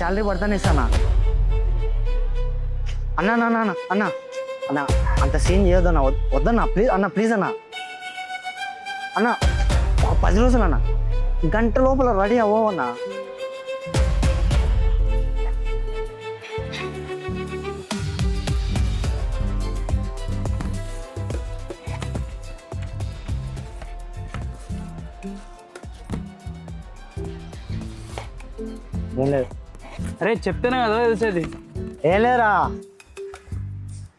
Salary పడతాను ఇస్తానా అన్నా అన్న అన్న అన్న అన్న అంత సీన్ చేయొద్దన్నా వద్దన్నా ప్లీజ్ అన్న ప్లీజ్ అన్న అన్న 10 రోజులు అన్న గంట లోపల రెడీ అవ్వవన్నా ఏం లేదు అరే చెప్తేనే కదా తెలిసేది. ఏం లేదురా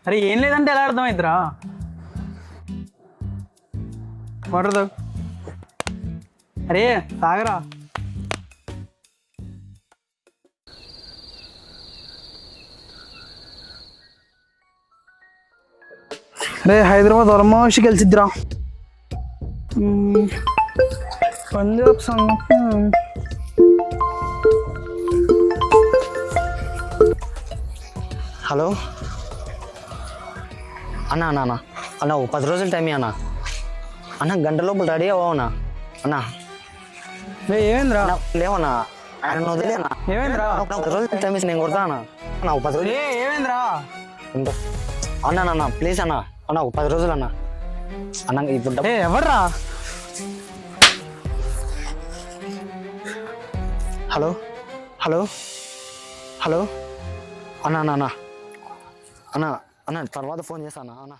అరే ఏం లేదంటే ఎలా అర్థమవుతురా? వాటర్ అరే తాగరా. అరే హైదరాబాద్ వరమాషి కలిసిద్దిరా. పంజాబ్ సంగతి హలో అన్నా అన్న అన్న అన్న 10 రోజులు టైం అన్న అన్న గంట లోపల రెడీ అవ్వనా అన్న ఏమైందిరా? లేవన్నా ఆయన వదిలే అన్న ఏమైందిరా? 10 రోజులు టైం ఇచ్చి నేను కొడతా అన్న 10 రోజులు ఏమైందిరా? అన్న అన్న ప్లీజ్ అన్న అన్న 10 రోజులు అన్న అన్న ఇప్పుడు ఎవర్రా? హలో హలో హలో అన్న అన్న అన్న అన్న అన్న తర్వాత ఫోన్ చేస్తాను అన్న